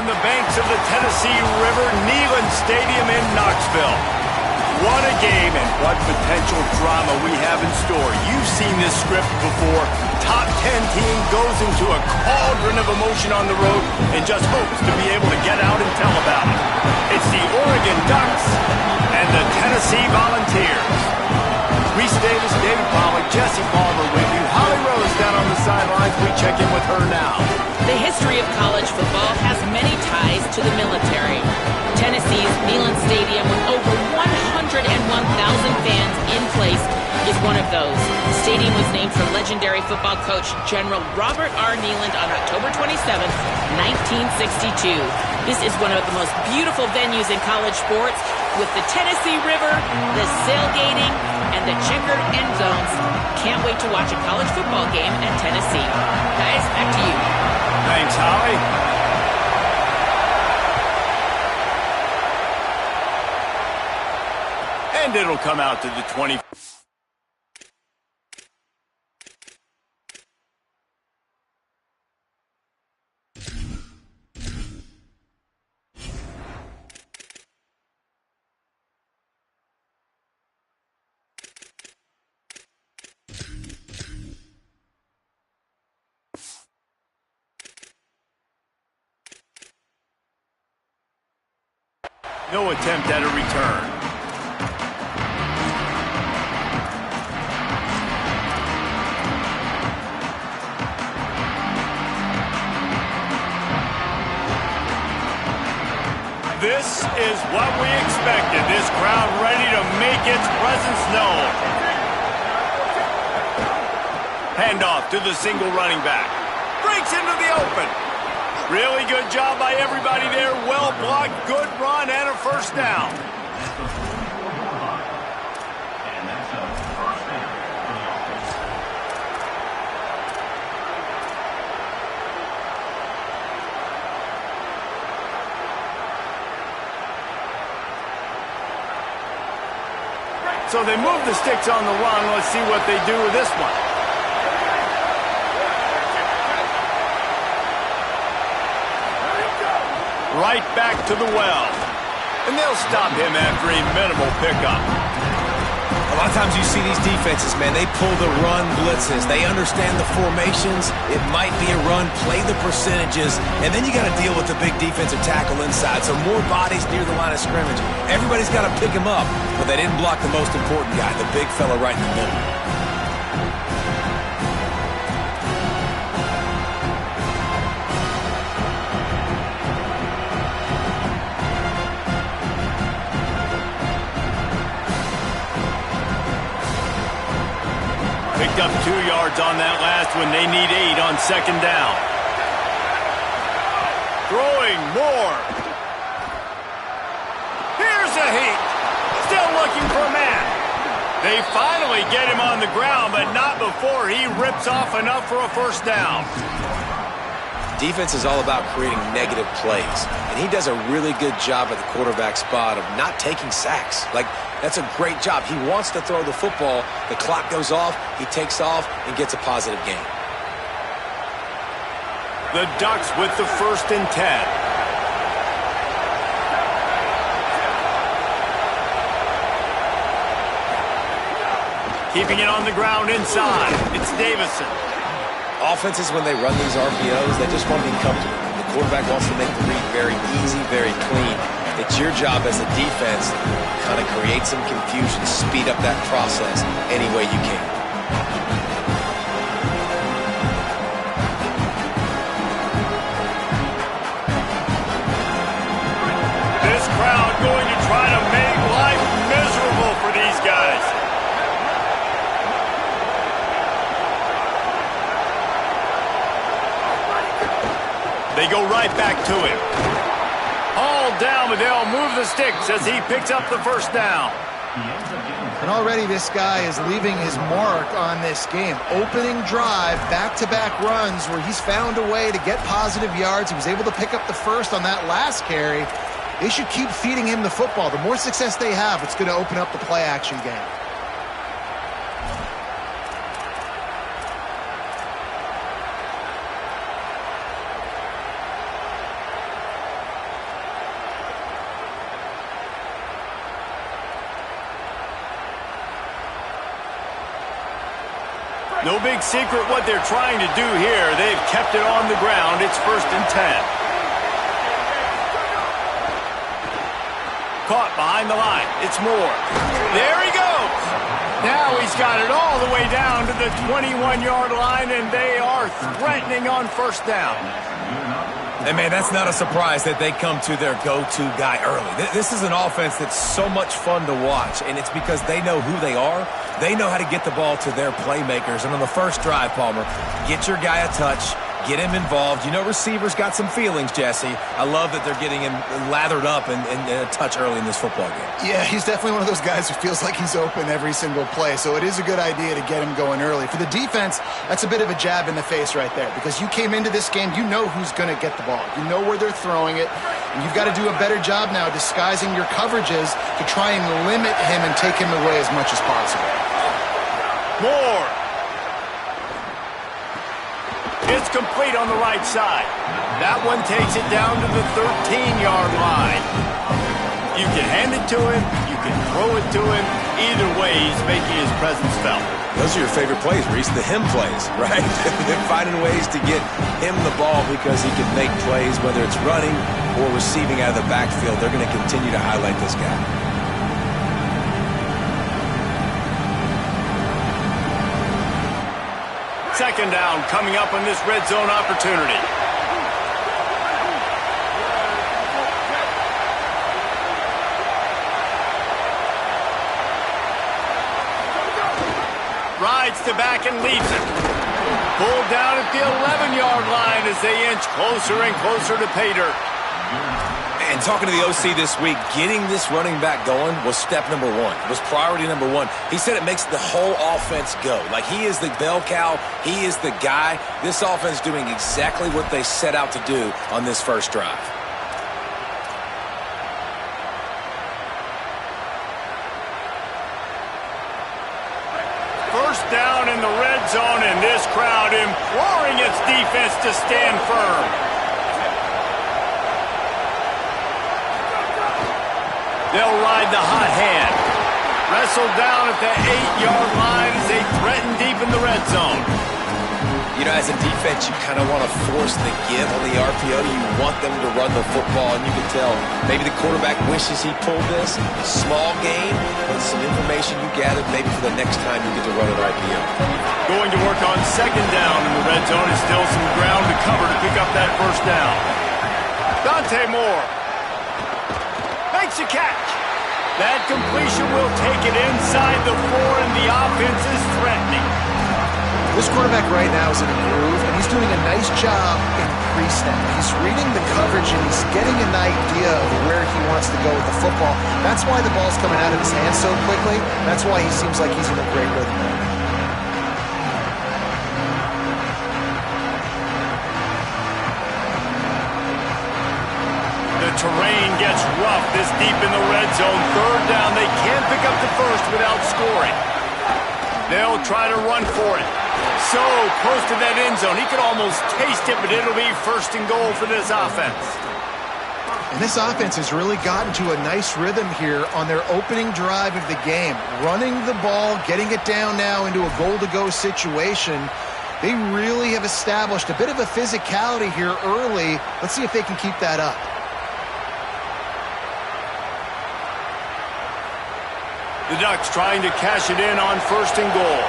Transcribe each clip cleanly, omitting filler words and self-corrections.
on the banks of the Tennessee River, Neyland Stadium in Knoxville. What a game and what potential drama we have in store. You've seen this script before. Top 10 team goes into a cauldron of emotion on the road and just hopes to be able to get out and tell about it. It's the Oregon Ducks and the Tennessee Volunteers. Reese Davis, David Pollack, Jesse Palmer with you. Holly Rose down on the sidelines. We check in with her now. The history of college football has many ties to the military. Tennessee's Neyland Stadium, with over 101,000 fans in place, is one of those. The stadium was named for legendary football coach General Robert R. Neyland on October 27, 1962. This is one of the most beautiful venues in college sports, with the Tennessee River, the sailgating, and the checkered end zones. Can't wait to watch a college football game at Tennessee. Guys, back to you. Thanks, Holly. And it'll come out to the 20. No attempt at a return. This is what we expected. This crowd ready to make its presence known. Handoff to the single running back. Breaks into the open. Really good job by everybody there. Well blocked, good run, and a first down. So they move the sticks on the run. Let's see what they do with this one. Right back to the well. And they'll stop him after a minimal pickup. A lot of times you see these defenses, man, they pull the run blitzes. They understand the formations. It might be a run, play the percentages, and then you got to deal with the big defensive tackle inside. So more bodies near the line of scrimmage. Everybody's got to pick him up, but they didn't block the most important guy, the big fella right in the middle. Picked up 2 yards on that last one. They need 8 on second down. Throwing more. Here's a heat. Still looking for a man. They finally get him on the ground, but not before he rips off enough for a first down. Defense is all about creating negative plays, and he does a really good job at the quarterback spot of not taking sacks. That's a great job. He wants to throw the football. The clock goes off, he takes off, and gets a positive gain. The Ducks with the 1st and 10. Keeping it on the ground inside. It's Davison. Offenses, when they run these RPOs, they just want to be comfortable. The quarterback wants to make the read very easy, very clean. It's your job as a defense to kind of create some confusion, speed up that process any way you can. This crowd going to try to make life miserable for these guys. They go right back to him. All down, but they'll move the sticks as he picks up the first down. And already this guy is leaving his mark on this game. Opening drive, back-to-back runs where he's found a way to get positive yards. He was able to pick up the first on that last carry. They should keep feeding him the football. The more success they have, it's going to open up the play-action game. No big secret what they're trying to do here. They've kept it on the ground. It's 1st and 10. Caught behind the line. It's Moore. There he goes. Now he's got it all the way down to the 21-yard line, and they are threatening on 1st down. And, man, that's not a surprise that they come to their go-to guy early. This is an offense that's so much fun to watch, and it's because they know who they are. They know how to get the ball to their playmakers. And on the first drive, Palmer, get your guy a touch, get him involved. You know receivers got some feelings, Jesse. I love that they're getting him lathered up and a touch early in this football game. Yeah, he's definitely one of those guys who feels like he's open every single play, so it is a good idea to get him going early. For the defense, that's a bit of a jab in the face right there, because you came into this game, you know who's going to get the ball. You know where they're throwing it, and you've got to do a better job now disguising your coverages to try and limit him and take him away as much as possible. Moore. It's complete on the right side. That one takes it down to the 13-yard line. You can hand it to him. You can throw it to him. Either way, he's making his presence felt. Those are your favorite plays, Reese, the him plays, right? They're finding ways to get him the ball because he can make plays, whether it's running or receiving out of the backfield. They're going to continue to highlight this guy. 2nd down coming up on this red zone opportunity. Rides to back and leaves it. Pulled down at the 11-yard line as they inch closer and closer to pay dirt. And talking to the OC this week, getting this running back going was step number 1. It was priority number 1. He said it makes the whole offense go. Like, he is the bell cow. He is the guy. This offense doing exactly what they set out to do on this first drive. First down in the red zone, and this crowd imploring its defense to stand firm. They'll ride the hot hand. Wrestled down at the 8-yard line as they threaten deep in the red zone. You know, as a defense, you kind of want to force the give on the RPO. You want them to run the football, and you can tell maybe the quarterback wishes he pulled this. Small gain, but some information you gathered maybe for the next time you get to run an RPO. Going to work on 2nd down in the red zone. Is still some ground to cover to pick up that 1st down. Dante Moore makes a catch. That completion will take it inside the 4, and the offense is threatening. This quarterback right now is in a groove, and he's doing a nice job in pre-snap. He's reading the coverage, and he's getting an idea of where he wants to go with the football. That's why the ball's coming out of his hands so quickly. That's why he seems like he's in a great rhythm. The terrain gets rough this deep in the red zone. 3rd down, they can't pick up the first without scoring. They'll try to run for it. So close to that end zone. He could almost taste it, but it'll be 1st and goal for this offense. And this offense has really gotten to a nice rhythm here on their opening drive of the game. Running the ball, getting it down now into a goal-to-go situation. They really have established a bit of a physicality here early. Let's see if they can keep that up. The Ducks trying to cash it in on 1st and goal.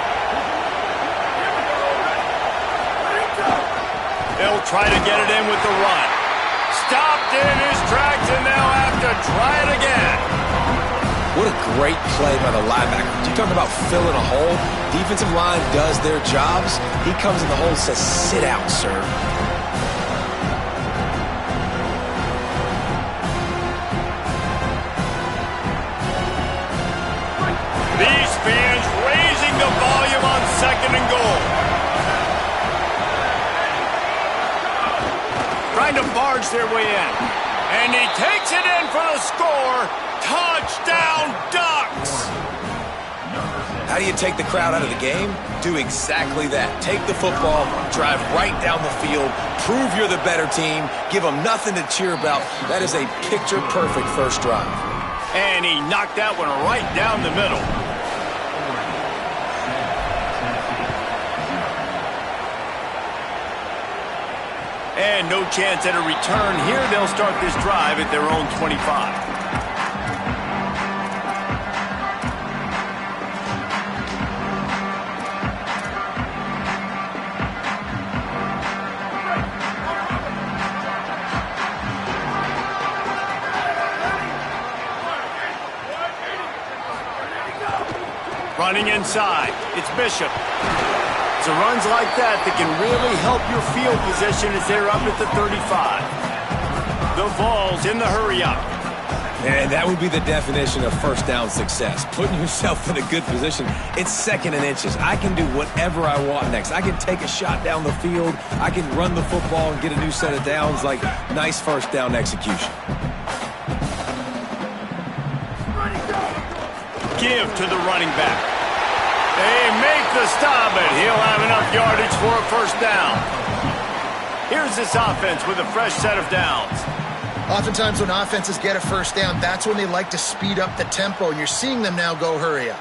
They'll try to get it in with the run. Stopped in his tracks, and they'll have to try it again. What a great play by the linebacker. You talk about filling a hole. Defensive line does their jobs. He comes in the hole and says, sit out, sir. These fans raising the volume on 2nd and goal. Trying to barge their way in. And he takes it in for the score. Touchdown, Ducks! How do you take the crowd out of the game? Do exactly that. Take the football, drive right down the field, prove you're the better team, give them nothing to cheer about. That is a picture-perfect first drive. And he knocked that one right down the middle. And no chance at a return here. They'll start this drive at their own 25. Running inside, it's Bishop. It's runs like that can really help your field position as they're up at the 35. The Vols in the hurry up. And that would be the definition of first down success. Putting yourself in a good position. It's 2nd and inches. I can do whatever I want next. I can take a shot down the field. I can run the football and get a new set of downs. Like, nice first down execution. Give to the running back. They make the stop, but he'll have enough yardage for a first down. Here's this offense with a fresh set of downs. Oftentimes when offenses get a first down, that's when they like to speed up the tempo, and you're seeing them now go hurry up.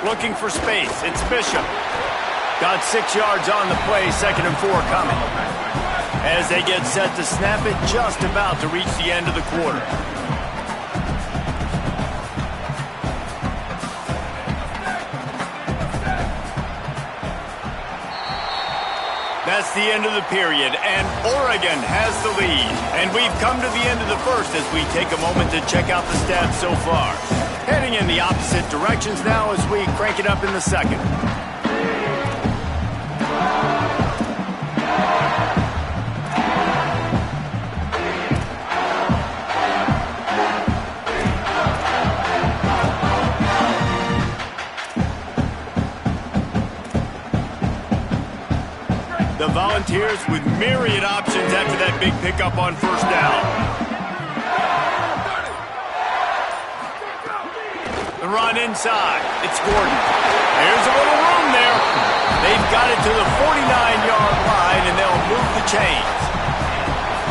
Looking for space, it's Bishop. Got 6 yards on the play, 2nd and 4 coming. As they get set to snap it, just about to reach the end of the quarter. That's the end of the period, and Oregon has the lead. And we've come to the end of the first as we take a moment to check out the stats so far. Heading in the opposite directions now as we crank it up in the second. The Volunteers with myriad options after that big pickup on first down. The run inside. It's Gordon. There's a little room there. They've got it to the 49-yard line, and they'll move the chains.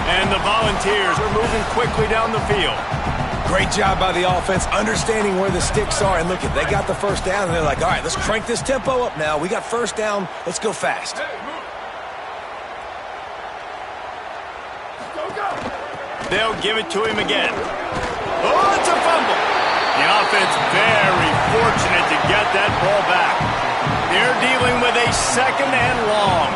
And the Volunteers are moving quickly down the field. Great job by the offense, understanding where the sticks are. And look, they got the first down, and they're like, all right, let's crank this tempo up now. We got first down. Let's go fast. They'll give it to him again. Oh, it's a fumble. The offense very fortunate to get that ball back. They're dealing with a 2nd and long.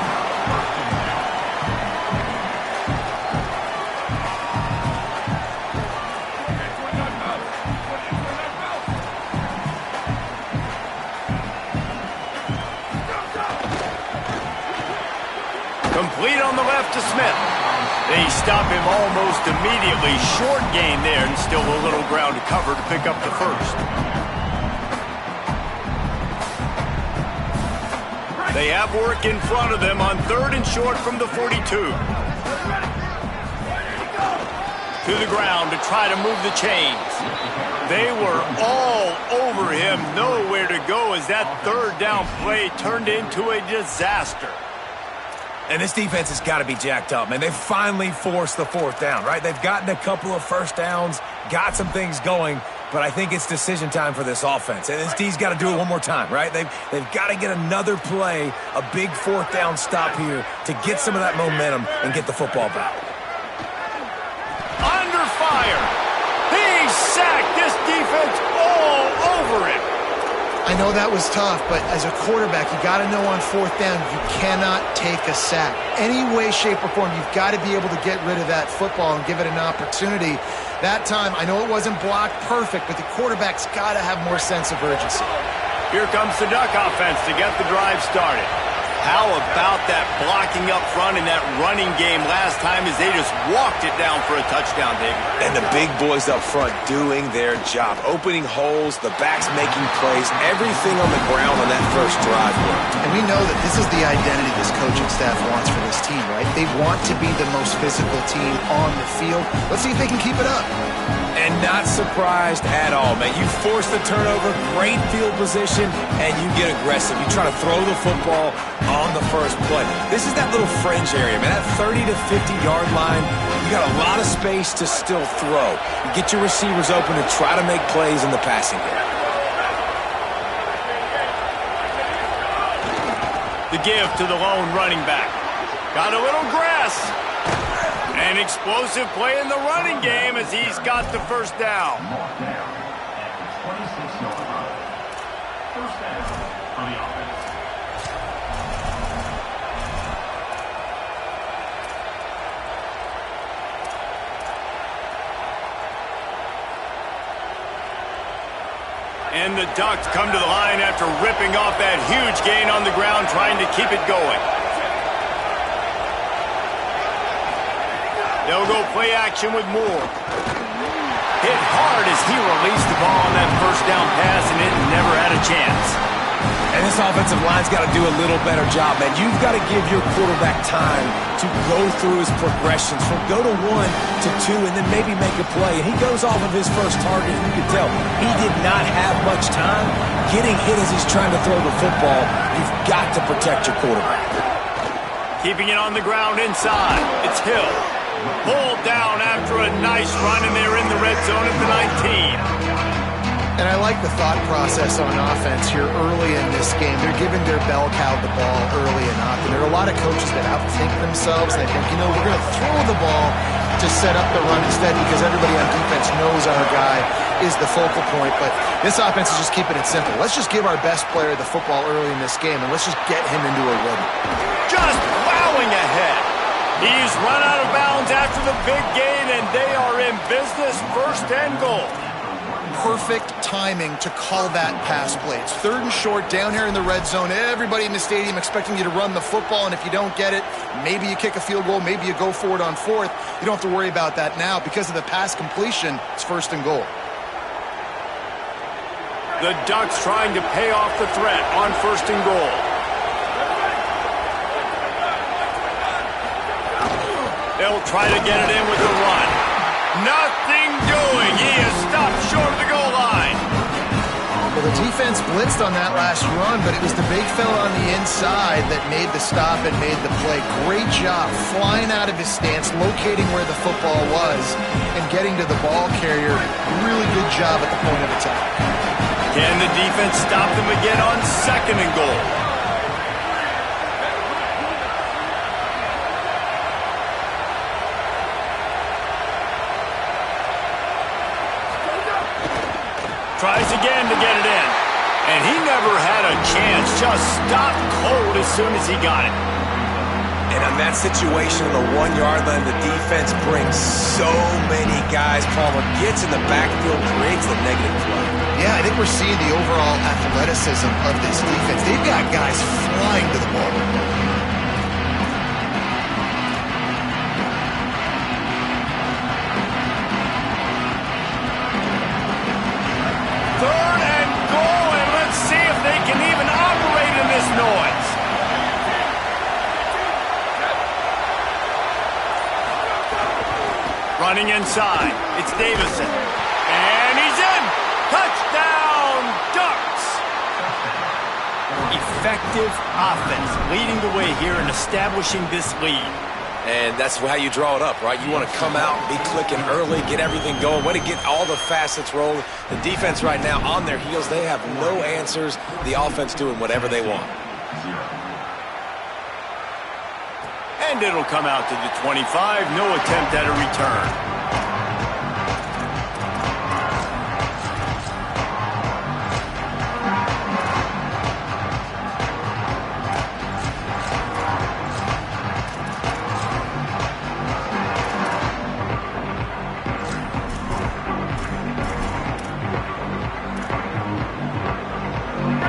Complete on the left to Smith. They stop him almost immediately. Short gain there, and still a little ground to cover to pick up the first. They have work in front of them on 3rd and short from the 42. To the ground to try to move the chains. They were all over him. Nowhere to go as that 3rd down play turned into a disaster. And this defense has got to be jacked up, man. They've finally forced the 4th down, right? They've gotten a couple of first downs, got some things going, but I think it's decision time for this offense. And this D's got to do it one more time, right? They've got to get another play, a big 4th down stop here to get some of that momentum and get the football back. Under fire. He sacked this defense all over him. I know that was tough, but as a quarterback, you got to know on 4th down, you cannot take a sack. Any way, shape, or form, you've got to be able to get rid of that football and give it an opportunity. That time, I know it wasn't blocked perfect, but the quarterback's got to have more sense of urgency. Here comes the Duck offense to get the drive started. How about that blocking up front in that running game last time as they just walked it down for a touchdown, David? And the big boys up front doing their job. Opening holes, the backs making plays, everything on the ground on that first drive worked. And we know that this is the identity this coaching staff wants for this team, right? They want to be the most physical team on the field. Let's see if they can keep it up. And not surprised at all, man. You force the turnover, great field position, and you get aggressive. You try to throw the football on the first play. This is that little fringe area, man. That 30 to 50-yard line, you got a lot of space to still throw. You get your receivers open to try to make plays in the passing game. The give to the lone running back. Got a little grass. An explosive play in the running game as he's got the first down. First down on the offense. And the Ducks come to the line after ripping off that huge gain on the ground, trying to keep it going. They'll go play action with Moore. Hit hard as he released the ball on that first down pass, and it never had a chance. And this offensive line's got to do a little better job, man. You've got to give your quarterback time to go through his progressions from go to 1 to 2 and then maybe make a play. And he goes off of his first target, and you can tell he did not have much time getting hit as he's trying to throw the football. You've got to protect your quarterback. Keeping it on the ground inside. It's Hill. Pulled down after a nice run, and they're in the red zone at the 19. And I like the thought process on offense here early in this game. They're giving their bell cow the ball early and often. There are a lot of coaches that outthink themselves. They think, we're going to throw the ball to set up the run instead because everybody on defense knows our guy is the focal point. But this offense is just keeping it simple. Let's just give our best player the football early in this game, and let's just get him into a rhythm. Just plowing ahead. He's run out of bounds after the big gain, and they are in business, first and goal. Perfect timing to call that pass play. It's 3rd and short down here in the red zone. Everybody in the stadium expecting you to run the football, and if you don't get it, maybe you kick a field goal, maybe you go for it on 4th. You don't have to worry about that now. Because of the pass completion, it's 1st and goal. The Ducks trying to pay off the threat on 1st and goal. They'll try to get it in with the run. Nothing doing. He is stopped short of the goal line. Well, the defense blitzed on that last run, but it was the big fella on the inside that made the stop and made the play. Great job flying out of his stance, locating where the football was, and getting to the ball carrier. Really good job at the point of attack. Can the defense stop them again on 2nd and goal? Tries again to get it in. And he never had a chance. Just stopped cold as soon as he got it. And on that situation on the 1-yard line, the defense brings so many guys. Palmer gets in the backfield, creates the negative play. Yeah, I think we're seeing the overall athleticism of this defense. They've got guys flying to the ball. Noise. Running inside. It's Davison. And he's in. Touchdown, Ducks. Effective offense leading the way here and establishing this lead. And that's how you draw it up, right? You want to come out, be clicking early, get everything going, way to get all the facets rolling. The defense right now on their heels, they have no answers. The offense doing whatever they want. And it'll come out to the 25. No attempt at a return.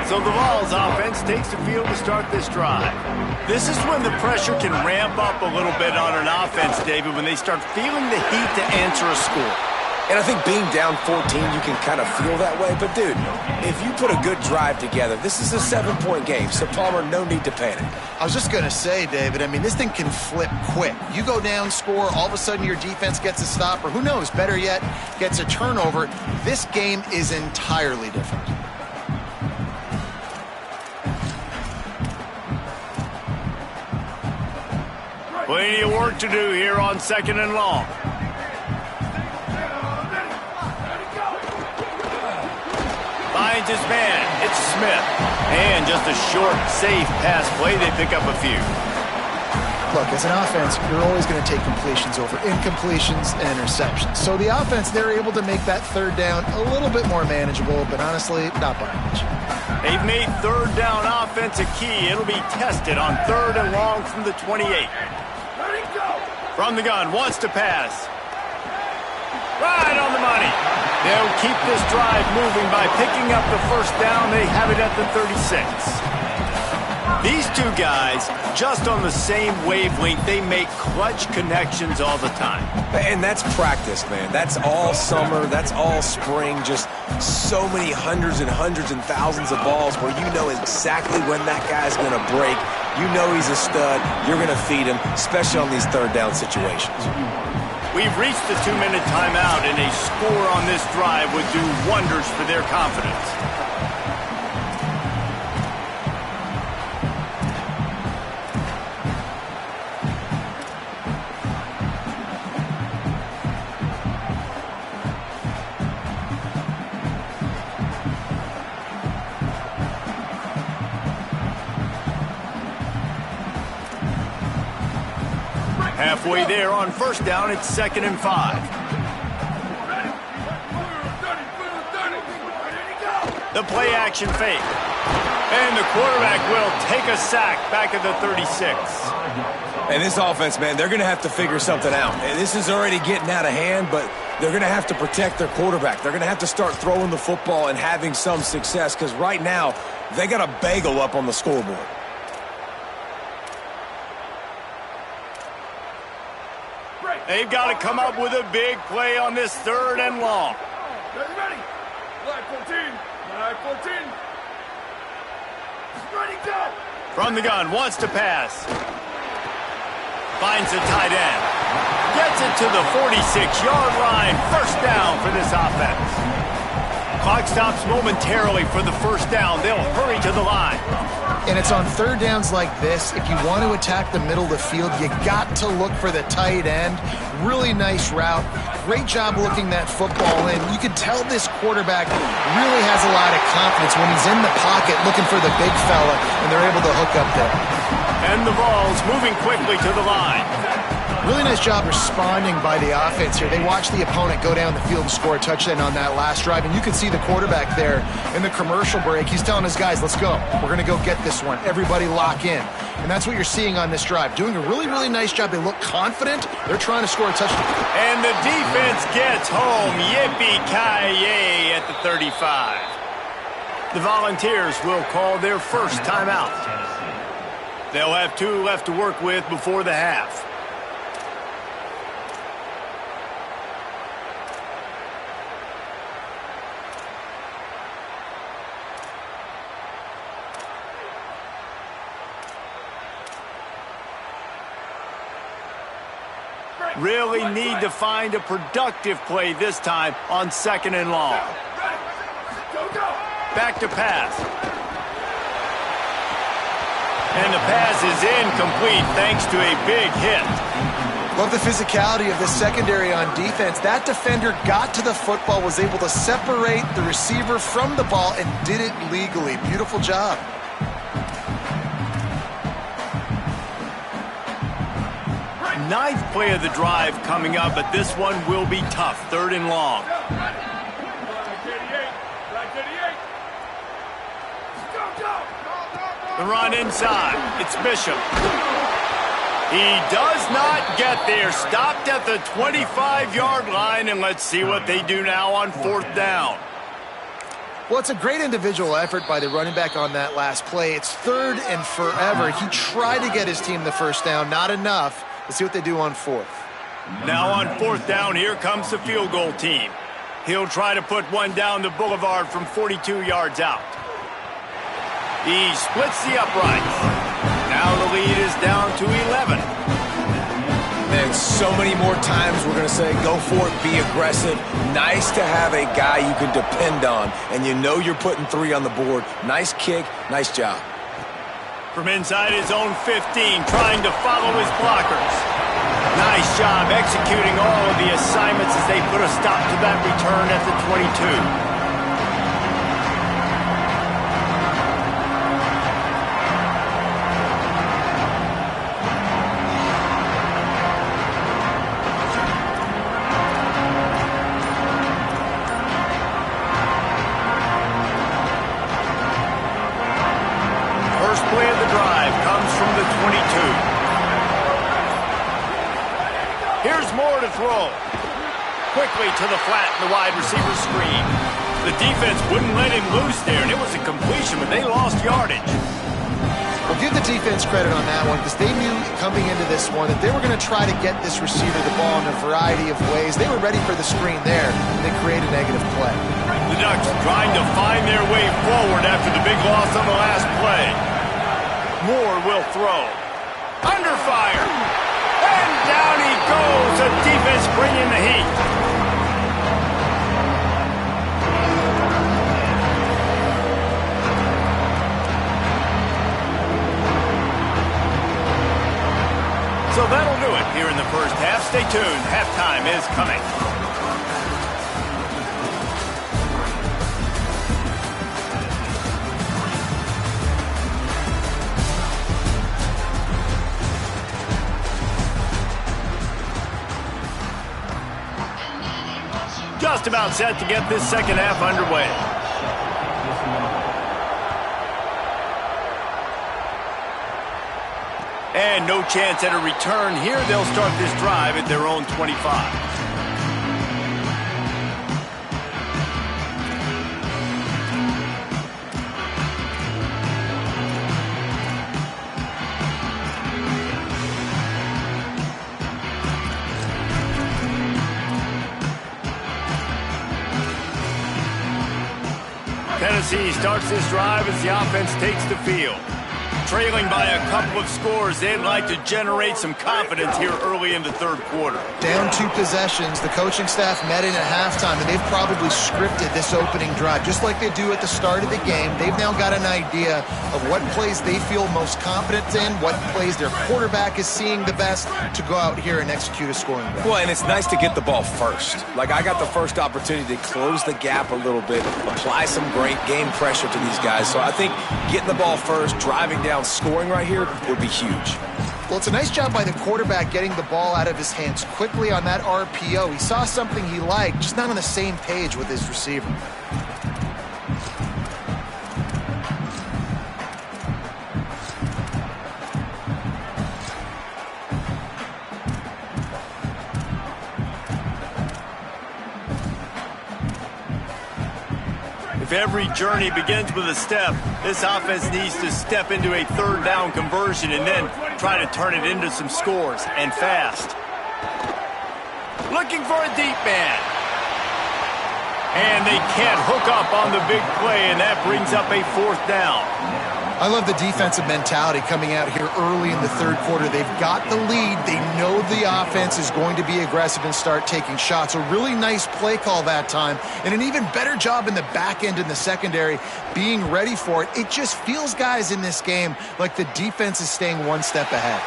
So the Vols offense takes the field to start this drive. This is when the pressure can ramp up a little bit on an offense, David, when they start feeling the heat to answer a score. And I think being down 14, you can kind of feel that way. But, dude, if you put a good drive together, this is a 7-point game. So, Palmer, no need to panic. I was just going to say, David, I mean, this thing can flip quick. You go down, score, all of a sudden your defense gets a stop, or who knows, better yet, gets a turnover. This game is entirely different. Plenty of work to do here on 2nd and long. Finds his man. It's Smith. And just a short, safe pass play, they pick up a few. Look, as an offense, you're always going to take completions over incompletions and interceptions. So the offense, they're able to make that third down a little bit more manageable, but honestly, not by much. They've made third down offense a key. It'll be tested on 3rd and long from the 28. From the gun, wants to pass. Right on the money. They'll keep this drive moving by picking up the first down. They have it at the 36. These two guys, just on the same wavelength, they make clutch connections all the time. And that's practice, man. That's all summer. That's all spring. Just so many hundreds and thousands of balls where you know exactly when that guy's going to break. You know he's a stud. You're going to feed him, especially on these third down situations. We've reached the 2-minute timeout, and a score on this drive would do wonders for their confidence. Halfway there on first down, it's 2nd and 5. The play action fake. And the quarterback will take a sack back at the 36. And this offense, man, they're going to have to figure something out. And this is already getting out of hand, but they're going to have to protect their quarterback. They're going to have to start throwing the football and having some success because right now they got a bagel up on the scoreboard. They've got to come up with a big play on this 3rd and long. Ready? Flag 14. Flag 14. Ready, go. From the gun, wants to pass. Finds a tight end. Gets it to the 46-yard line. First down for this offense. Clock stops momentarily for the first down. They'll hurry to the line. And it's on third downs like this. If you want to attack the middle of the field, you got to look for the tight end. Really nice route. Great job looking that football in. You can tell this quarterback really has a lot of confidence when he's in the pocket looking for the big fella, and they're able to hook up there. And the ball's moving quickly to the line. Really nice job responding by the offense here. They watched the opponent go down the field and score a touchdown on that last drive, and you can see the quarterback there in the commercial break. He's telling his guys, let's go. We're going to go get this one. Everybody lock in. And that's what you're seeing on this drive. Doing a really, really nice job. They look confident. They're trying to score a touchdown. And the defense gets home. Yippee-ki-yay at the 35. The Volunteers will call their first timeout. They'll have 2 left to work with before the half. Really need to find a productive play this time on 2nd and long. Back to pass. And the pass is incomplete thanks to a big hit. Love the physicality of the secondary on defense. That defender got to the football, was able to separate the receiver from the ball, and did it legally. Beautiful job. Ninth play of the drive coming up, but this one will be tough. 3rd and long. The run inside. It's Bishop. He does not get there. Stopped at the 25-yard line, and let's see what they do now on 4th down. Well, it's a great individual effort by the running back on that last play. It's 3rd and forever. He tried to get his team the first down. Not enough. Let's see what they do on 4th. Now on 4th down, here comes the field goal team. He'll try to put one down the boulevard from 42 yards out. He splits the uprights. Now the lead is down to 11. And so many more times we're going to say, go for it, be aggressive. Nice to have a guy you can depend on, and you know you're putting 3 on the board. Nice kick, nice job. From inside his own 15, trying to follow his blockers. Nice job executing all of the assignments as they put a stop to that return at the 22. to throw. Quickly to the flat in the wide receiver screen. The defense wouldn't let him loose there, and it was a completion, but they lost yardage. Well, give the defense credit on that one because they knew coming into this one that they were going to try to get this receiver the ball in a variety of ways. They were ready for the screen there. They created a negative play. The Ducks trying to find their way forward after the big loss on the last play. Moore will throw. Under fire. And down he goes. The defense bringing the heat. So that'll do it here in the first half. Stay tuned. Halftime is coming. Just about set to get this second half underway. And no chance at a return here. They'll start this drive at their own 25. Tennessee starts this drive as the offense takes the field. Trailing by a couple of scores, they'd like to generate some confidence here early in the third quarter. Down 2 possessions, the coaching staff met in at halftime, and they've probably scripted this opening drive. Just like they do at the start of the game, they've now got an idea of what plays they feel most confident in, what plays their quarterback is seeing the best to go out here and execute a scoring drive. Well, and it's nice to get the ball first. Like, I got the first opportunity to close the gap a little bit, apply some great game pressure to these guys. So I think getting the ball first, driving down, scoring right here would be huge. Well, it's a nice job by the quarterback getting the ball out of his hands quickly on that RPO. He saw something he liked, just not on the same page with his receiver. If every journey begins with a step, this offense needs to step into a third down conversion and then try to turn it into some scores, and fast. Looking for a deep man. And they can't hook up on the big play, and that brings up a fourth down. I love the defensive mentality coming out here early in the third quarter. They've got the lead. They know the offense is going to be aggressive and start taking shots. A really nice play call that time, and an even better job in the back end in the secondary being ready for it. It just feels, guys, in this game like the defense is staying one step ahead.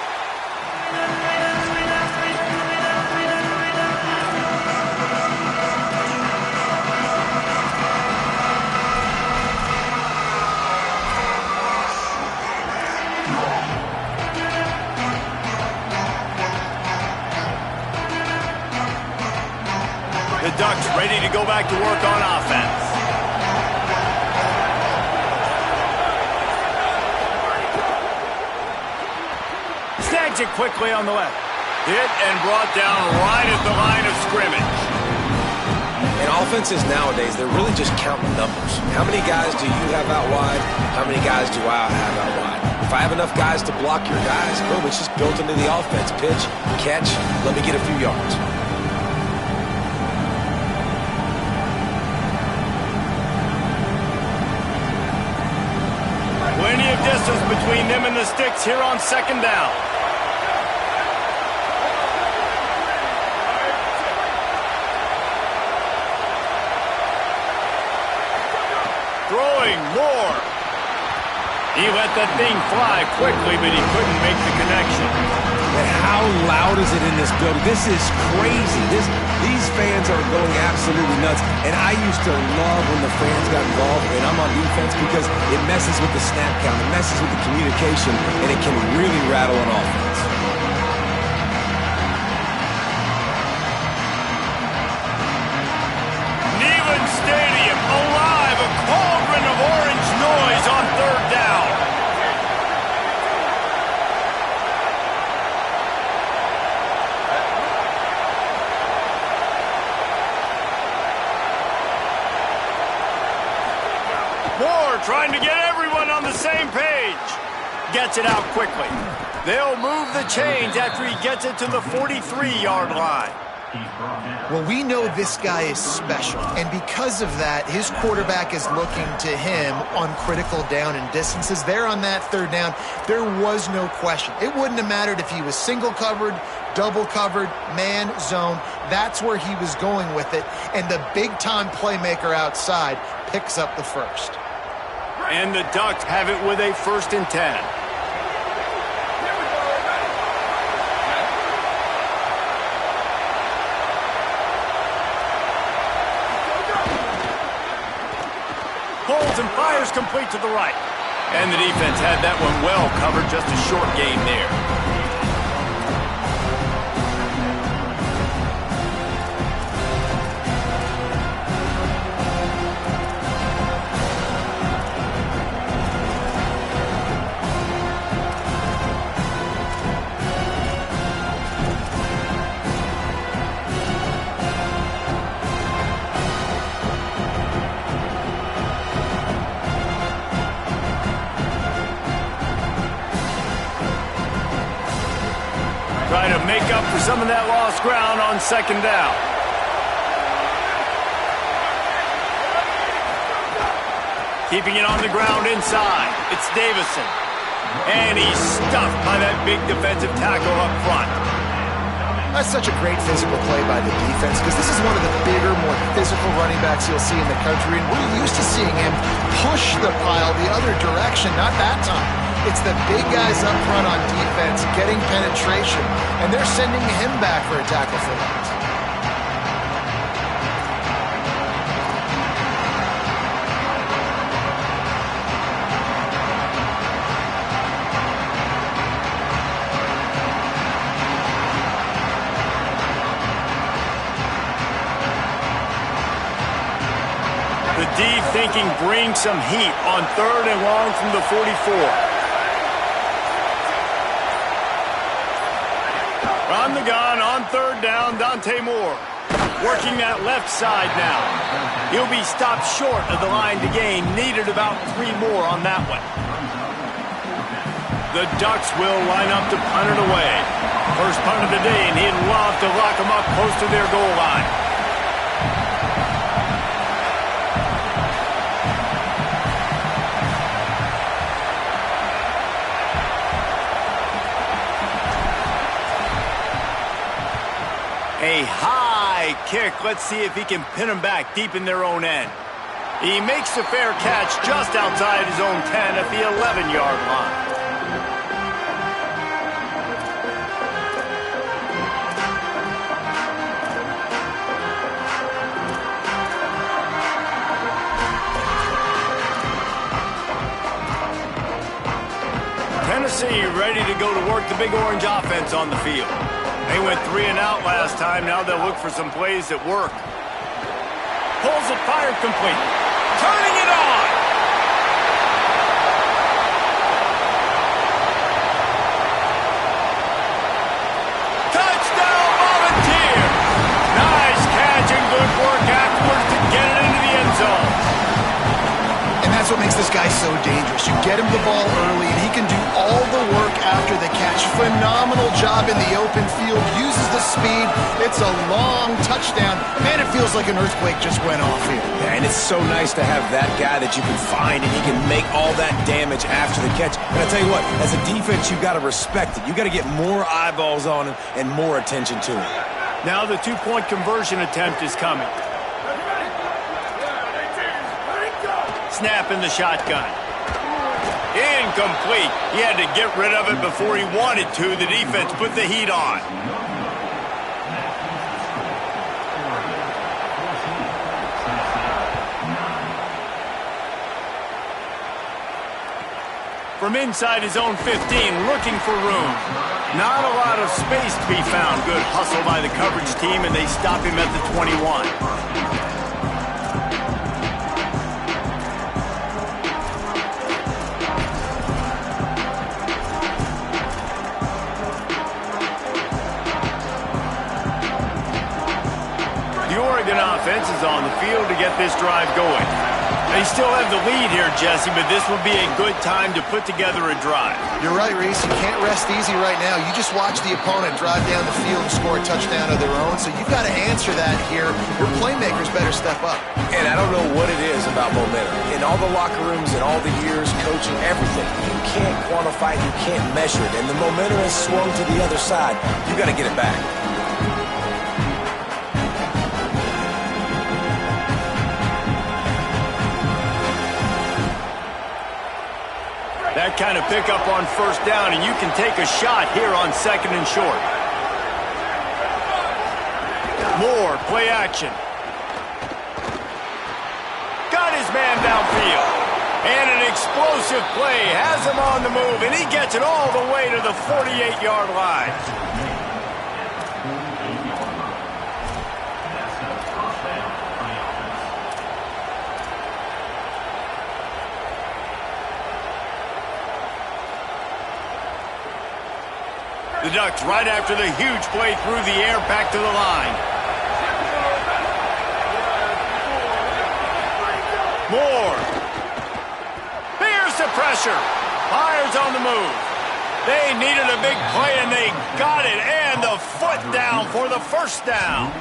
The Ducks ready to go back to work on offense. Snags it quickly on the left. Hit and brought down right at the line of scrimmage. And offenses nowadays, they're really just counting numbers. How many guys do you have out wide? How many guys do I have out wide? If I have enough guys to block your guys, boom, it's just built into the offense. Pitch, catch, let me get a few yards. Plenty of distance between them and the sticks here on second down. Throwing more. He let that thing fly quickly, but he couldn't make the connection. And how loud is it in this building? This is crazy. These fans are going absolutely nuts. And I used to love when the fans got involved, and I'm on defense, because it messes with the snap count, it messes with the communication, and it can really rattle an offense. Neyland Stadium alive, a cauldron of orange noise on third down. trying to get everyone on the same page. Gets it out quickly. They'll move the chains after he gets it to the 43-yard line. Well, we know this guy is special, and because of that, his quarterback is looking to him on critical down and distances. There on that third down, there was no question. It wouldn't have mattered if he was single covered, double covered, man, zone. That's where he was going with it, and the big-time playmaker outside picks up the first. And the Ducks have it with a 1st and 10. Pulls and fires complete to the right. And the defense had that one well covered, just a short gain there. Trying to make up for some of that lost ground on 2nd down. Keeping it on the ground inside. It's Davison. And he's stuffed by that big defensive tackle up front. That's such a great physical play by the defense because this is one of the bigger, more physical running backs you'll see in the country, and we're used to seeing him push the pile the other direction, not that time. It's the big guys up front on defense getting penetration, and they're sending him back for a tackle for that. The D thinking bring some heat on 3rd and long from the 44. On the gun, on 3rd down, Dante Moore. Working that left side now. He'll be stopped short of the line to gain. Needed about 3 more on that one. The Ducks will line up to punt it away. First punt of the day, and he'd love to lock them up close to their goal line. A high kick. Let's see if he can pin them back deep in their own end. He makes the fair catch just outside his own 10 at the 11-yard line. Tennessee ready to go to work the Big Orange offense on the field. They went 3 and out last time. Now they'll look for some plays that work. Pulls it, fired complete. Turning it on. Touchdown, Volunteer. Nice catch and good work afterwards to get it into the end zone. And that's what makes this guy so dangerous. You get him the ball early, and he can do all the work after the catch. Phenomenal job in the open field. Uses the speed. It's a long touchdown. Man, it feels like an earthquake just went off here. Yeah, and it's so nice to have that guy that you can find, and he can make all that damage after the catch. And I tell you what, as a defense, you've got to respect it. You've got to get more eyeballs on him and more attention to him. Now the 2-point conversion attempt is coming. Snap in the shotgun. Incomplete. He had to get rid of it before he wanted to. The defense put the heat on. From inside his own 15, looking for room. Not a lot of space to be found. Good hustle by the coverage team, and they stop him at the 21. The Oregon offense is on the field to get this drive going. They still have the lead here, Jesse, but this would be a good time to put together a drive. You're right, Reese. You can't rest easy right now. You just watch the opponent drive down the field and score a touchdown of their own, so you've got to answer that here. Your playmakers better step up. And I don't know what it is about momentum. In all the locker rooms, in all the years, coaching, everything, you can't quantify it, you can't measure it. And the momentum has swung to the other side. You got to get it back. That kind of pickup on first down, and you can take a shot here on second and short. Moore, play action. Got his man downfield. And an explosive play has him on the move, and he gets it all the way to the 48-yard line. The Ducks right after the huge play through the air back to the line. Moore. Bears the pressure. Fires on the move. They needed a big play, and they got it. And the foot down for the first down.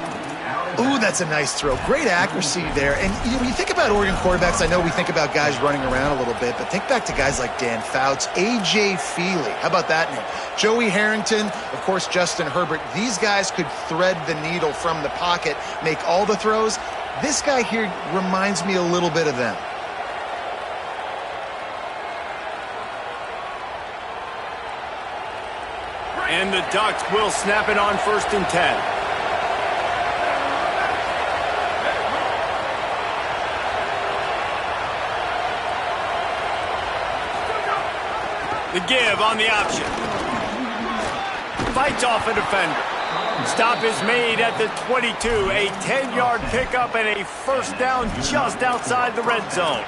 Ooh, that's a nice throw. Great accuracy there. And when you think about Oregon quarterbacks, I know we think about guys running around a little bit, but think back to guys like Dan Fouts, A.J. Feely. How about that name? Joey Harrington, of course, Justin Herbert. These guys could thread the needle from the pocket, make all the throws. This guy here reminds me a little bit of them. And the Ducks will snap it on 1st and 10. The give on the option. Fights off a defender. Stop is made at the 22. A 10-yard pickup and a first down just outside the red zone.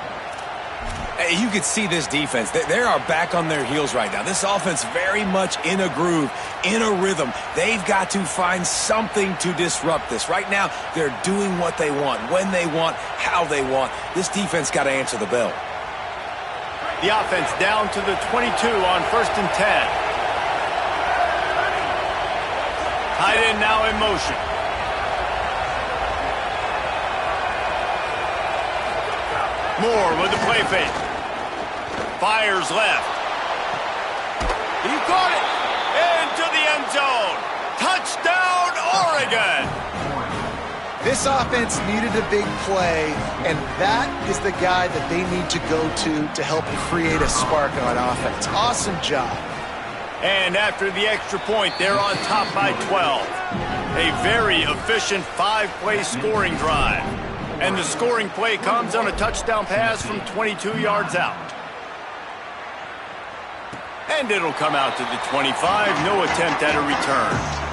Hey, you can see this defense. They are back on their heels right now. This offense very much in a groove, in a rhythm. They've got to find something to disrupt this. Right now, they're doing what they want, when they want, how they want. This defense got to answer the bell. The offense down to the 22 on 1st and 10. Tight end now in motion. Moore with the play fake. Fires left. He caught it into the end zone. Touchdown, Oregon. This offense needed a big play, and that is the guy that they need to go to help create a spark on offense. Awesome job. And after the extra point, they're on top by 12. A very efficient 5-play scoring drive. And the scoring play comes on a touchdown pass from 22 yards out. And it'll come out to the 25. No attempt at a return.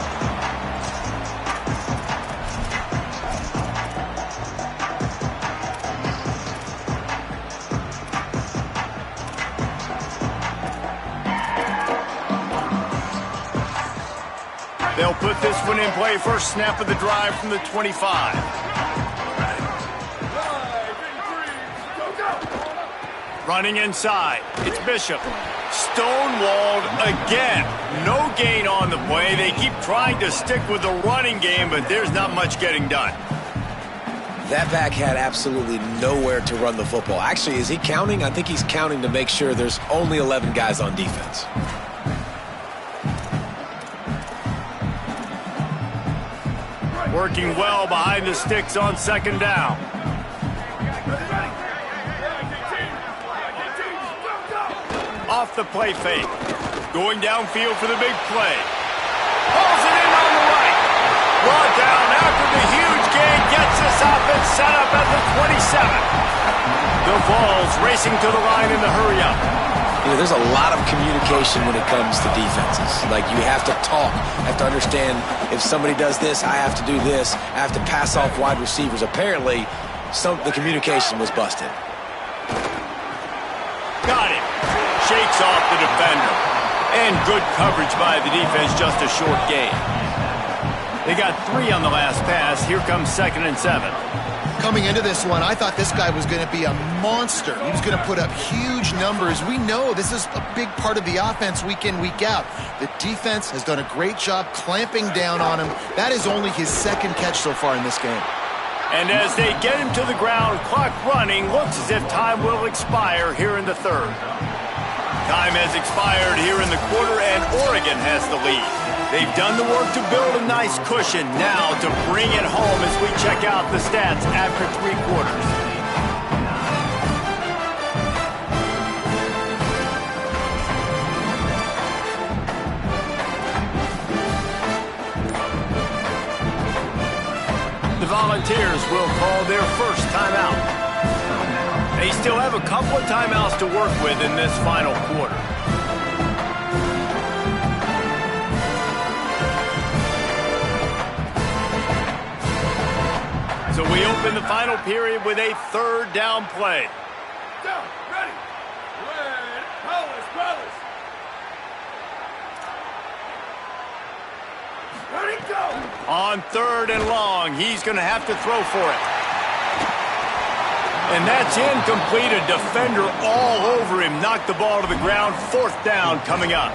They'll put this one in play. First snap of the drive from the 25. Running inside. It's Bishop. Stonewalled again. No gain on the play. They keep trying to stick with the running game, but there's not much getting done. That back had absolutely nowhere to run the football. Actually, is he counting? I think he's counting to make sure there's only 11 guys on defense. Working well behind the sticks on second down. Off the play fake. Going downfield for the big play. Pulls it in on the right. Brought down after the huge gain. Gets this offense set up at the 27. The Vols racing to the line in the hurry up. You know, there's a lot of communication when it comes to defenses. Like, you have to talk, have to understand if somebody does this, I have to do this. I have to pass off wide receivers. Apparently, the communication was busted. Got it. Shakes off the defender. And good coverage by the defense, just a short gain. They got 3 on the last pass. Here comes 2nd and 7. Coming into this one, I thought this guy was going to be a monster. He was going to put up huge numbers. We know this is a big part of the offense week in, week out. The defense has done a great job clamping down on him. That is only his second catch so far in this game. And as they get him to the ground, clock running, looks as if time will expire here in the third. Time has expired here in the quarter, and Oregon has the lead. They've done the work to build a nice cushion. Now to bring it home as we check out the stats after 3 quarters. The Volunteers will call their first timeout. They still have a couple of timeouts to work with in this final quarter. So we open the final period with a third down play. Down, ready. Red, Palace. Ready, go. On third and long, he's going to have to throw for it. And that's incomplete. A defender all over him. Knocked the ball to the ground. 4th down coming up.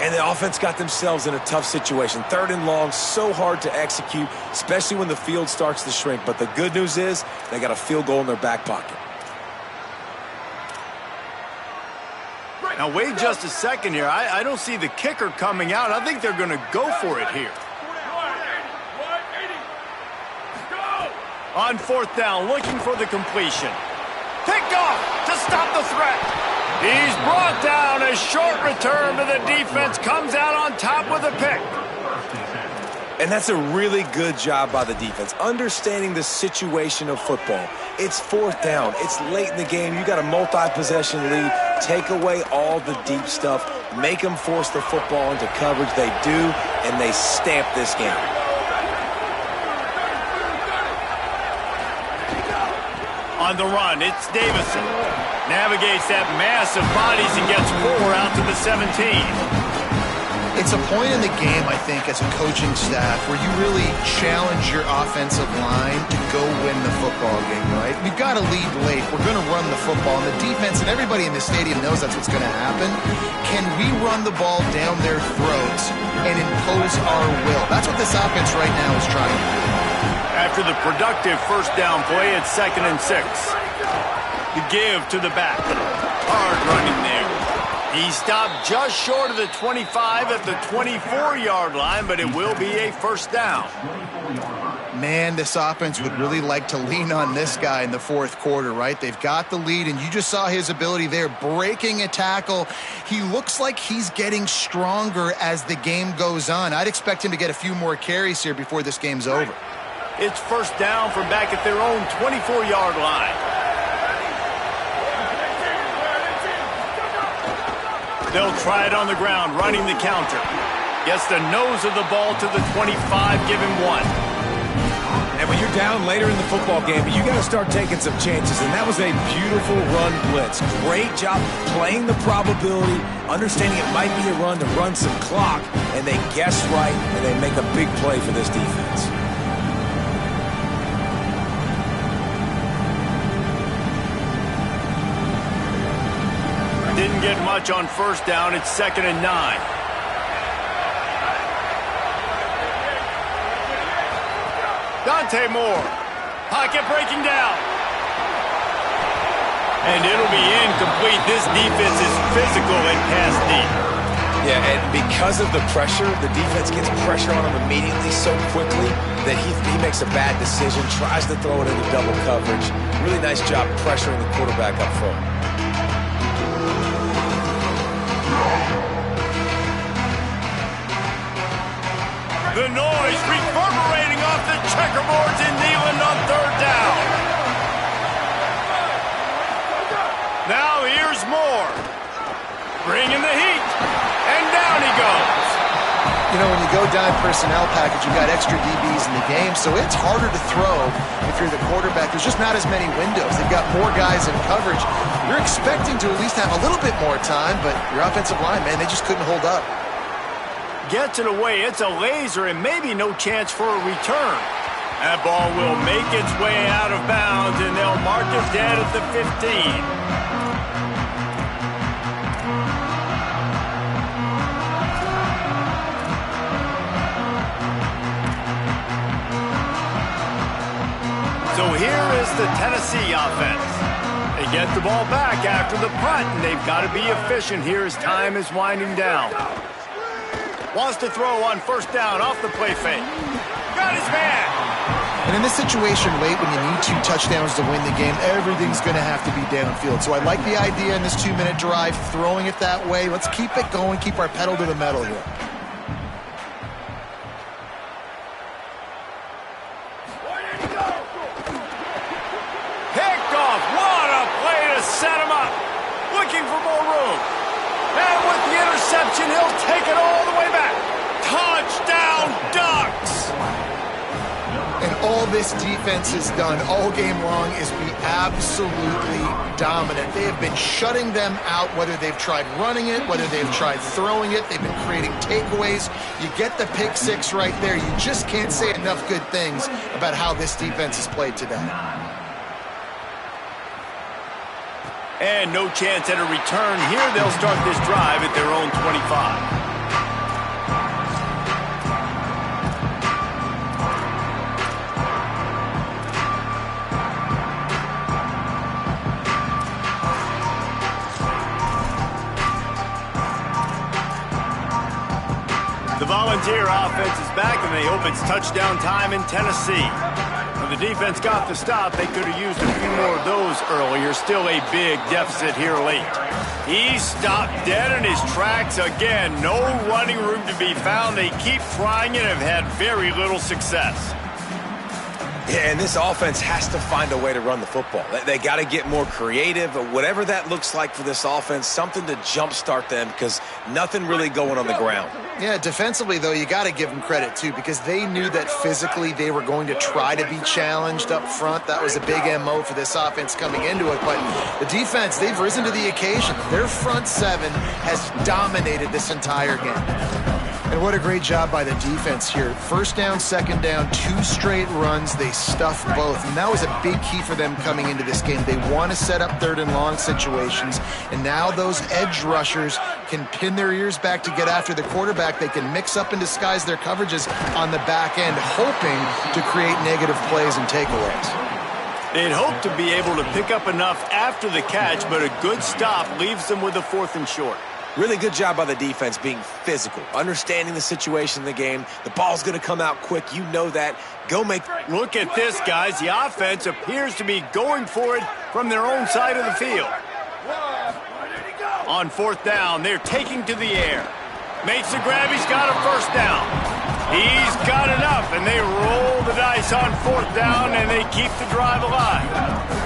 And the offense got themselves in a tough situation. 3rd and long, so hard to execute, especially when the field starts to shrink. But the good news is they got a field goal in their back pocket. Now, wait just a second here. I don't see the kicker coming out. I think they're going to go for it here. On 4th down, looking for the completion. Picked off to stop the threat. He's brought down. A short return, but the defense comes out on top with a pick. And that's a really good job by the defense, understanding the situation of football. It's 4th down. It's late in the game. You got a multi-possession lead. Take away all the deep stuff. Make them force the football into coverage. They do, and they stamp this game. On the run, it's Davison. Navigates that mass of bodies and gets 4 out to the 17. It's a point in the game, I think, as a coaching staff where you really challenge your offensive line to go win the football game, right? We've got to lead late. We're going to run the football, and the defense and everybody in the stadium knows that's what's going to happen. Can we run the ball down their throats and impose our will? That's what this offense right now is trying to do. After the productive 1st down play, it's 2nd and 6. The give to the back. Hard running there. He stopped just short of the 25 at the 24-yard line, but it will be a 1st down. Man, this offense would really like to lean on this guy in the 4th quarter, right? They've got the lead, and you just saw his ability there, breaking a tackle. He looks like he's getting stronger as the game goes on. I'd expect him to get a few more carries here before this game's over. It's 1st down from back at their own 24-yard line. They'll try it on the ground, running the counter. Gets the nose of the ball to the 25, give him 1. And when you're down later in the football game, you got to start taking some chances. And that was a beautiful run blitz. Great job playing the probability, understanding it might be a run to run some clock. And they guess right, and they make a big play for this defense. Didn't get much on 1st down. It's 2nd and 9. Dante Moore. Pocket breaking down. And it'll be incomplete. This defense is physical and pass deep. Yeah, and because of the pressure, the defense gets pressure on him immediately so quickly that he makes a bad decision, tries to throw it into double coverage. Really nice job pressuring the quarterback up front. The noise reverberating off the checkerboards in Neyland on 3rd down. Now here's Moore. Bringing the heat. And down he goes. You know, when you go down personnel package, you've got extra DBs in the game, so it's harder to throw if you're the quarterback. There's just not as many windows. They've got more guys in coverage. You're expecting to at least have a little bit more time, but your offensive line, man, they just couldn't hold up. Gets it away. It's a laser and maybe no chance for a return. That ball will make its way out of bounds, and they'll mark it dead at the 15. So here is the Tennessee offense. They get the ball back after the punt, and they've got to be efficient here as time is winding down. Wants to throw on first down off the play fake. Got his man. And in this situation late when you need 2 touchdowns to win the game, everything's going to have to be downfield. So I like the idea in this 2-minute drive, throwing it that way. Let's keep it going, keep our pedal to the metal here. Picked off. What a play to set him up. Looking for more room. And with the interception, he'll take it all the way back. Touchdown, Ducks! And all this defense has done all game long is be absolutely dominant. They have been shutting them out, whether they've tried running it, whether they've tried throwing it. They've been creating takeaways. You get the pick 6 right there. You just can't say enough good things about how this defense has played today. And no chance at a return here. They'll start this drive at their own 25. The Volunteer offense is back, and they hope it's touchdown time in Tennessee. When the defense got the stop, they could have used a few more of those earlier. Still a big deficit here late. He stopped dead in his tracks again. No running room to be found. They keep trying it and have had very little success. Yeah, and this offense has to find a way to run the football. They got to get more creative, whatever that looks like for this offense, something to jumpstart them because nothing really going on the ground. Yeah, defensively, though, you got to give them credit, too, because they knew that physically they were going to try to be challenged up front. That was a big MO for this offense coming into it. But the defense, they've risen to the occasion. Their front 7 has dominated this entire game. And what a great job by the defense here. First down, second down, 2 straight runs. They stuffed both. And that was a big key for them coming into this game. They want to set up 3rd and long situations. And now those edge rushers can pin their ears back to get after the quarterback. They can mix up and disguise their coverages on the back end, hoping to create negative plays and takeaways. They'd hope to be able to pick up enough after the catch, but a good stop leaves them with a 4th and short. Really good job by the defense being physical, understanding the situation in the game. The ball's going to come out quick. You know that. Go make... Look at this, guys. The offense appears to be going for it from their own side of the field. On 4th down, they're taking to the air. Makes the grab. He's got a first down. He's got enough, and they roll the dice on 4th down, and they keep the drive alive.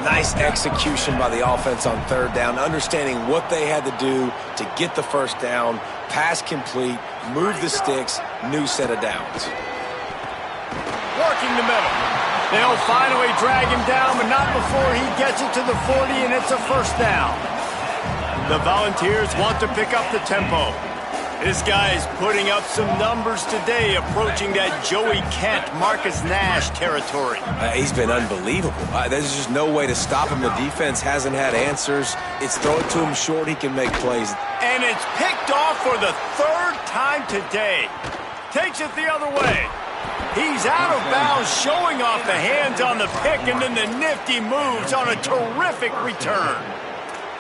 Nice execution by the offense on 3rd down, understanding what they had to do to get the first down, pass complete, move the sticks, new set of downs. Working the middle. They'll finally drag him down, but not before he gets it to the 40, and it's a first down. The Volunteers want to pick up the tempo. This guy is putting up some numbers today, approaching that Joey Kent, Marcus Nash territory. He's been unbelievable. There's just no way to stop him. The defense hasn't had answers. It's throw it to him short, he can make plays. And it's picked off for the 3rd time today. Takes it the other way. He's out of bounds, showing off the hands on the pick, and then the nifty moves on a terrific return.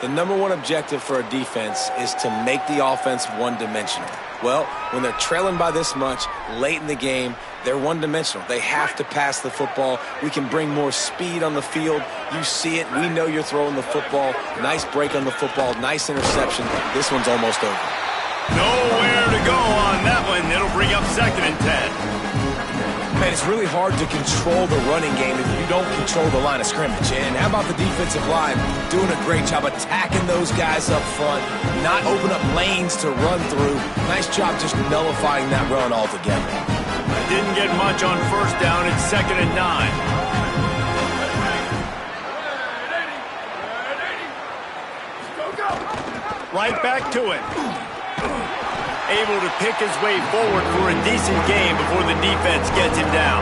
The number 1 objective for a defense is to make the offense one-dimensional. Well, when they're trailing by this much late in the game, they're one-dimensional. They have to pass the football. We can bring more speed on the field. You see it. We know you're throwing the football. Nice break on the football. Nice interception. This one's almost over. Nowhere to go on that one. It'll bring up 2nd and 10. Man, it's really hard to control the running game if you don't control the line of scrimmage. And how about the defensive line doing a great job attacking those guys up front, not open up lanes to run through. Nice job just nullifying that run altogether. Didn't get much on first down. It's 2nd and 9. Right back to it. able to pick his way forward for a decent game before the defense gets him down.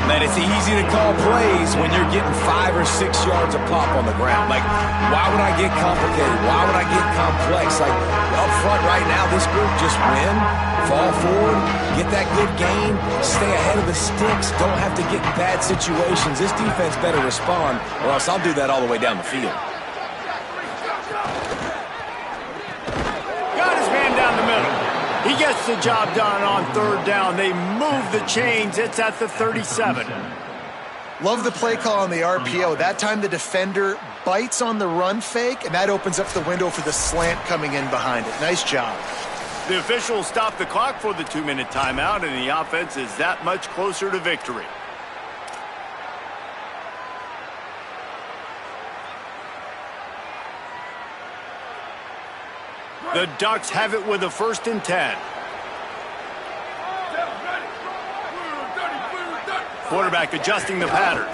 Man, it's easy to call plays when you're getting 5 or 6 yards a pop on the ground. Like, why would I get complicated? Why would I get complex? Like, up front right now, this group just win, fall forward, get that good gain, stay ahead of the sticks, don't have to get in bad situations. This defense better respond, or else I'll do that all the way down the field. Got his man down the middle. He gets the job done on 3rd down. They move the chains. It's at the 37. Love the play call on the RPO. That time the defender bites on the run fake, and that opens up the window for the slant coming in behind it. Nice job. The officials stop the clock for the 2-minute timeout, and the offense is that much closer to victory. The Ducks have it with a 1st and 10. Quarterback adjusting the pattern.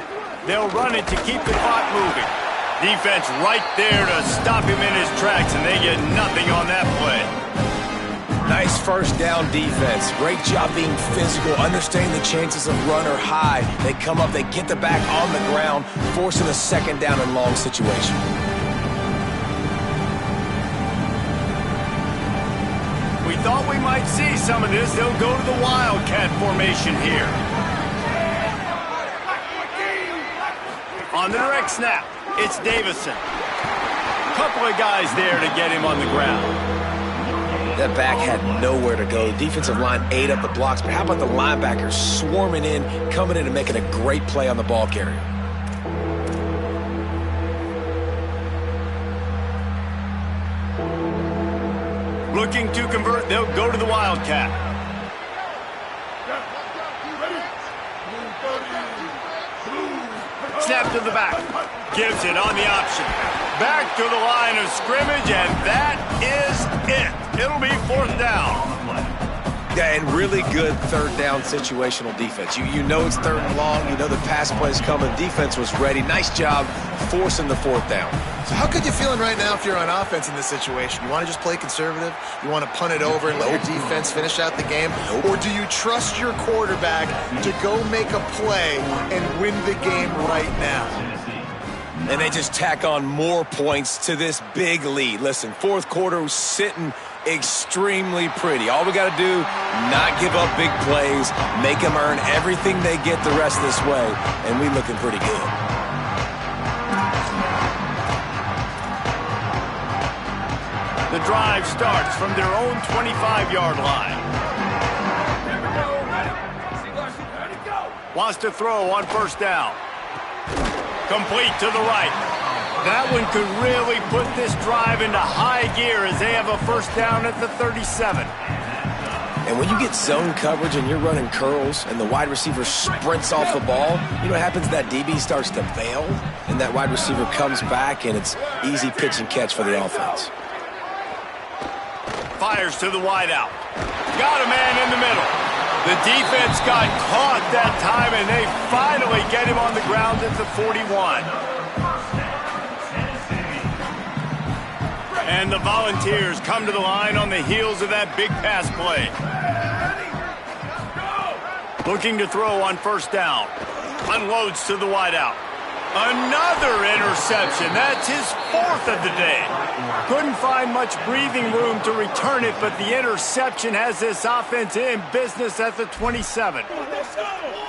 They'll run it to keep the clock moving. Defense right there to stop him in his tracks, and they get nothing on that play. Nice 1st down defense. Great job being physical, understanding the chances of run or high. They come up, they get the back on the ground, forcing a 2nd down and long situation. We thought we might see some of this. They'll go to the Wildcat formation here. On the direct snap, it's Davison. Couple of guys there to get him on the ground. That back had nowhere to go. The defensive line ate up the blocks, but how about the linebackers swarming in, coming in and making a great play on the ball carrier? Looking to convert, they'll go to the Wildcat. Snap to the back. Gives it on the option. Back to the line of scrimmage, and that is it. It'll be 4th down. Yeah, and really good 3rd down situational defense. You know it's 3rd and long. You know the pass play is coming. Defense was ready. Nice job forcing the 4th down. So how good you feeling right now if you're on offense in this situation? You want to just play conservative? You want to punt it over and let your defense finish out the game? Or do you trust your quarterback to go make a play and win the game right now? And they just tack on more points to this big lead. Listen, 4th quarter was sitting extremely pretty. All we got to do, not give up big plays, make them earn everything they get the rest of this way, and we looking pretty good. The drive starts from their own 25-yard line. Wants to throw on 1st down. Complete to the right. That one could really put this drive into high gear as they have a 1st down at the 37. And when you get zone coverage and you're running curls and the wide receiver sprints off the ball, you know what happens? That DB starts to bail, and that wide receiver comes back, and it's easy pitch and catch for the offense. Fires to the wideout. Got a man in the middle. The defense got caught that time, and they finally get him on the ground at the 41. And the Volunteers come to the line on the heels of that big pass play. Looking to throw on 1st down. Unloads to the wideout. Another interception. That's his 4th of the day. Couldn't find much breathing room to return it, but the interception has this offense in business at the 27.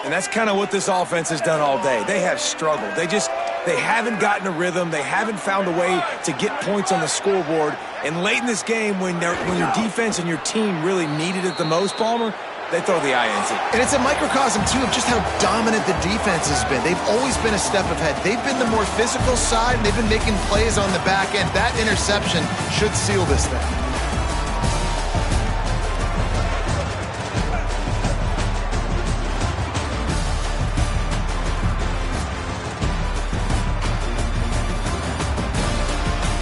And that's kind of what this offense has done all day. They have struggled. They haven't gotten a rhythm. They haven't found a way to get points on the scoreboard. And late in this game, when your defense and your team really needed it the most, Palmer, they throw the INT. And it's a microcosm, too, of just how dominant the defense has been. They've always been a step ahead. They've been the more physical side, and they've been making plays on the back end. That interception should seal this thing.